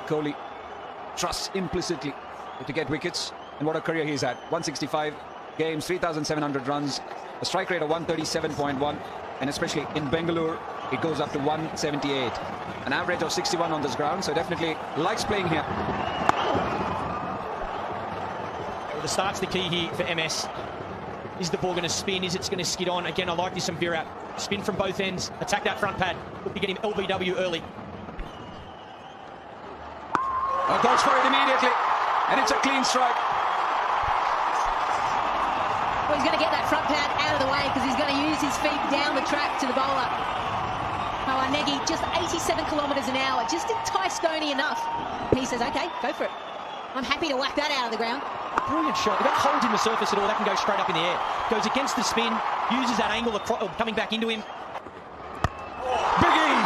Kohli trusts implicitly to get wickets, and what a career he's had. 165 games, 3,700 runs, a strike rate of 137.1, and especially in Bengaluru it goes up to 178, an average of 61 on this ground, so definitely likes playing here. The start's the key here for MS. Is the ball going to spin? Is it going to skid on? Again, I like this from Virat. Spin from both ends, attack that front pad, look to get him LBW early. Goes for it immediately, and it's a clean strike. Well, he's going to get that front pad out of the way because he's going to use his feet down the track to the bowler. Negi, just 87 kilometres an hour, just enticed Dhoni enough. He says, okay, go for it. I'm happy to whack that out of the ground. Brilliant shot. They don't hold him the surface at all. That can go straight up in the air. Goes against the spin, uses that angle of coming back into him. Biggie!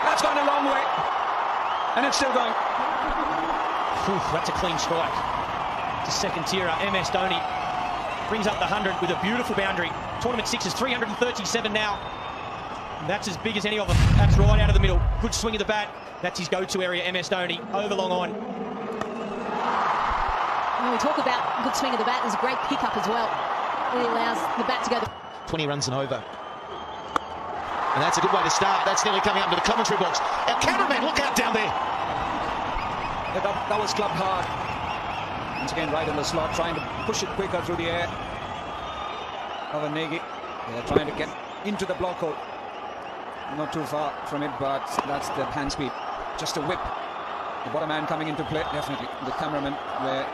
That's gone a long way. And it's still going. Oof, that's a clean strike. It's a second tier. MS Dhoni brings up the 100 with a beautiful boundary. Tournament 6 is 337 now. And that's as big as any of them. That's right out of the middle. Good swing of the bat. That's his go-to area, MS Dhoni. Over long on. When we talk about good swing of the bat, there's a great pickup as well. Really allows the bat to go 20 runs and over. And that's a good way to start. That's nearly coming up to the commentary box. Our cameraman, look out down there. That was clubbed hard. Once again, right in the slot, trying to push it quicker through the air. Negi, they're trying to get into the block hole. Not too far from it, but that's the hand speed. Just a whip. The bottom man coming into play, definitely. The cameramen were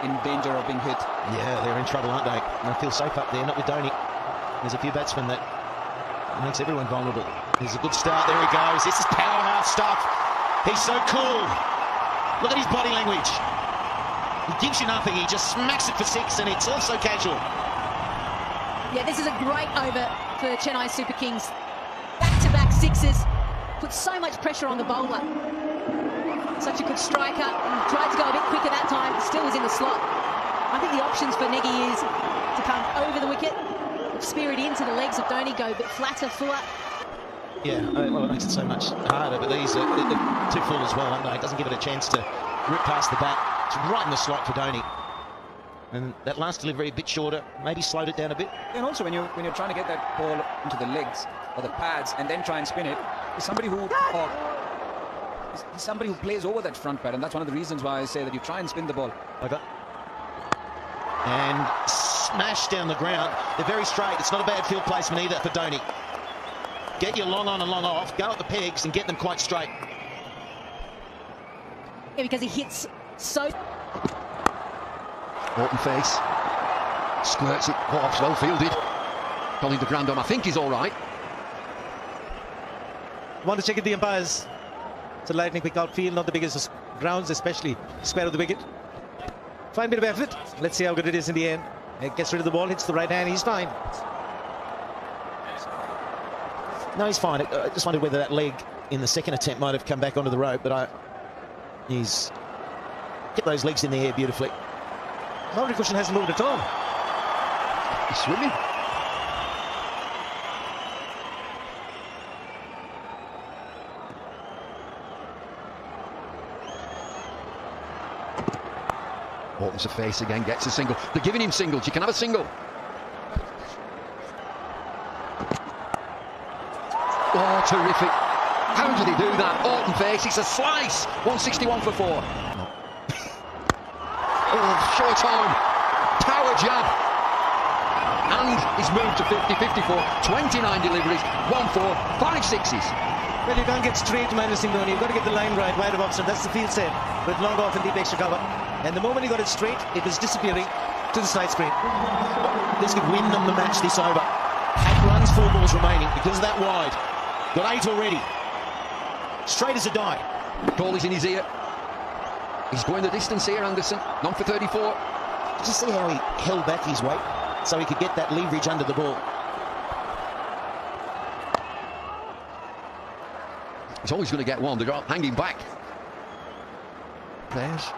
in danger of being hit. Yeah, they're in trouble, aren't they? And I feel safe up there, not with Dhoni. There's a few batsmen that makes everyone vulnerable. There's a good start. There he goes. This is powerhouse stuff. He's so cool. Look at his body language. He gives you nothing. He just smacks it for 6, and it's also casual. Yeah, this is a great over for Chennai Super Kings. Back-to-back sixes. Puts so much pressure on the bowler. Such a good striker. Tried to go a bit quicker that time. Still was in the slot. I think the options for Negi is to come over the wicket, spear it into the legs of Dhoni, go a bit flatter, fuller. Yeah, well, it makes it so much harder, but these are too full as well, aren't they? It doesn't give it a chance to rip past the bat. It's right in the slot for Dhoni. And that last delivery a bit shorter, maybe slowed it down a bit. And also when you're trying to get that ball into the legs or the pads and then try and spin it, is somebody who plays over that front pad, and that's one of the reasons why I say that you try and spin the ball. Over. And smash down the ground. They're very straight. It's not a bad field placement either for Dhoni. Get your long on and long off, go at the pegs and get them quite straight. Yeah, because he hits so... Open face. Squirts it. Off, well fielded. Colin de Grandhomme, I think he's all right. Want to check if the umpires. It's a lightning quick outfield, not the biggest grounds, especially square of the wicket. Fine bit of effort. Let's see how good it is in the end. It gets rid of the ball, hits the right hand, he's fine. No, he's fine. I just wondered whether that leg in the second attempt might have come back onto the rope, but he's kept those legs in the air beautifully. Boundary cushion hasn't moved at all. He's swimming. Opens the face again, gets a single. They're giving him singles. You can have a single. Oh, terrific. How did he do that? Open face, it's a slice. 161 for 4. Oh, short arm. Power jab. And he's moved to 50, 54. 29 deliveries, 1-4, 5 sixes. Well, you can't get straight to Mahendra Singh Dhoni. You've got to get the line right, wide of offside. That's the field set. With long off and deep extra cover. And the moment he got it straight, it was disappearing to the side screen. This could win them the match this over. 8 runs, 4 balls remaining because of that wide. Got 8 already. Straight as a die. Call is in his ear. He's going the distance here, Anderson. None for 34. Did you see how he held back his weight so he could get that leverage under the ball? He's always going to get one. They're hanging back. Players. 6.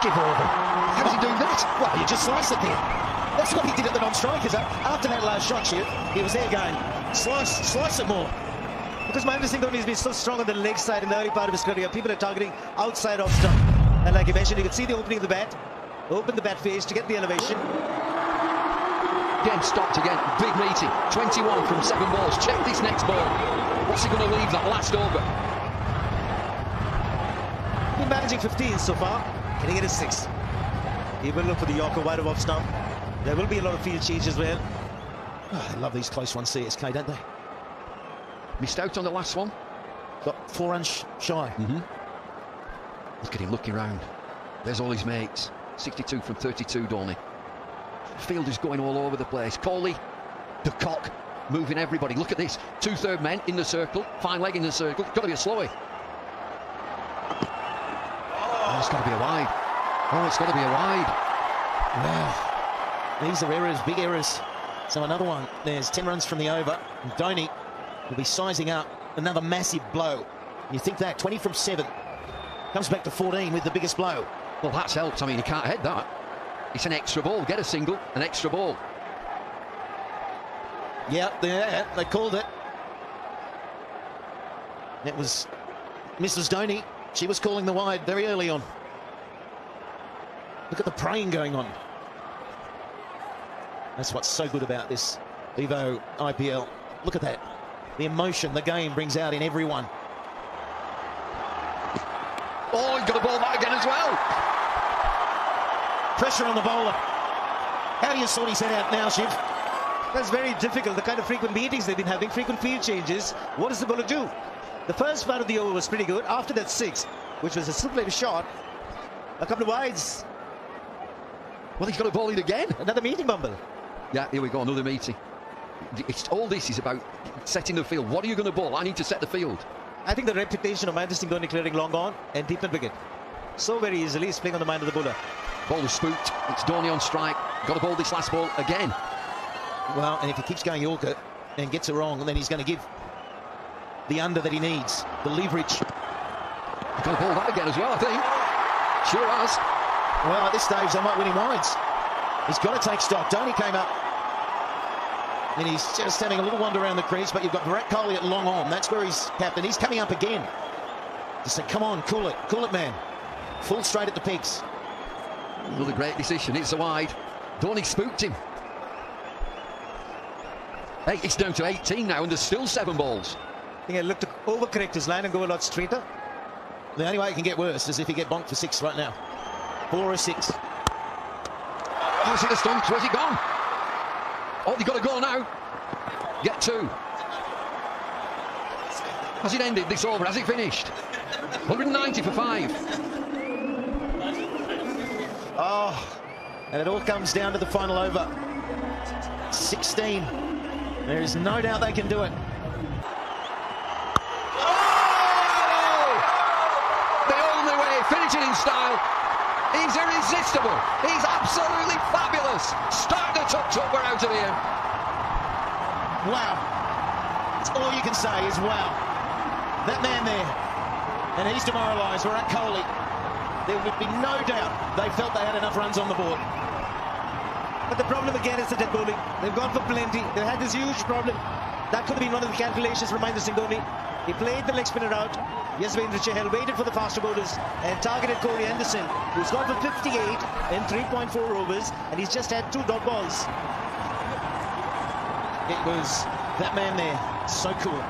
Give over. How's he doing that? Well, you just slice it there. That's what he did at the non-strikers. After that last shot shoot, he was there going, slice it more. Because Mahendra Singh Dhoni has been so strong on the leg side in the early part of his career. People are targeting outside off stump. And like you mentioned, you could see the opening of the bat. Open the bat face to get the elevation. Again, stopped again. Big meeting. 21 from 7 balls. Check this next ball. What's he going to leave that last over? Been managing 15 so far. Can he get a 6? He will look for the Yorker wide of off stump. There will be a lot of field change as well. Oh, I love these close ones, CSK, don't they? Missed out on the last one. Got 4 runs shy. Look at him looking round. There's all his mates. 62 from 32, Dhoni. Field is going all over the place. Kohli, the cock, moving everybody. Look at this. 2/3 men in the circle. Fine leg in the circle. Got to be a slowie. Oh, it's got to be a wide. Oh, it's got to be a wide. Wow. These are errors, big errors. So another one. There's 10 runs from the over. And Dhoni will be sizing up another massive blow. You think that 20 from 7 comes back to 14 with the biggest blow. Well, that's helped. I mean, you can't head that. It's an extra ball. Get a single, an extra ball. Yeah, they called it. It was Mrs. Dhoni. She was calling the wide very early on. Look at the praying going on. That's what's so good about this Evo IPL. Look at that. The emotion the game brings out in everyone. Oh, he's got a ball back again as well. Pressure on the bowler. How do you sort his head out now, Shiv? That's very difficult. The kind of frequent meetings they've been having, frequent field changes. What does the bowler do? The first part of the over was pretty good. After that 6, which was a superlative shot, a couple of wides. Well, he's got a ball in again. Another meeting bumble. Yeah, here we go, another meeting. All this is about setting the field. What are you going to bowl? I need to set the field. I think the reputation of Mahendra Singh Dhoni clearing long on and deep in wicket. So very easily, he's playing on the mind of the bowler. Ball is spooked. It's Dhoni on strike. Got to bowl this last ball again. Well, and if he keeps going Yorker and gets it wrong, then he's going to give the under that he needs, the leverage. He's got to bowl that again as well, I think. Sure has. Well, at this stage, they might win him wides. He's got to take stock. Dhoni came up, and he's just having a little wander around the crease, but you've got Virat Kohli at long on. That's where he's captain. He's coming up again. Just say, come on, cool it, man. Full straight at the peaks. Another great decision. It's a wide. Dhoni spooked him. Hey, it's down to 18 now, and there's still 7 balls. I think I look to overcorrect his line and go a lot straighter. The only way it can get worse is if he get bonked for 6 right now. 4 or 6. Oh, is it the stumps? Where's he gone? Oh, they've got to go now. Get 2. Has it ended this over? Has it finished? 190 for 5. Oh, and it all comes down to the final over. 16. There is no doubt they can do it. Oh! The only way, finishing in style. He's irresistible. He's absolutely fabulous. Start the tuck, we're out of here. Wow. That's all you can say is wow. That man there, and he's demoralised. Virat Kohli. There would be no doubt they felt they had enough runs on the board. But the problem again is the dead bowling. They've gone for plenty. They've had this huge problem. That could have been one of the calculations for Mahendra Singh Dhoni. He played the leg spinner out. Yasvendra Chahal waited for the faster bowlers and targeted Corey Anderson, who's gone for 58 in 3.4 overs, and he's just had 2 dot balls. It was that man there. So cool.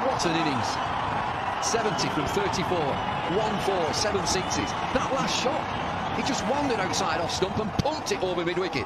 What an innings. 70 from 34, 1-4, 7 sixes. That last shot, he just wandered outside off stump and pumped it over mid-wicket.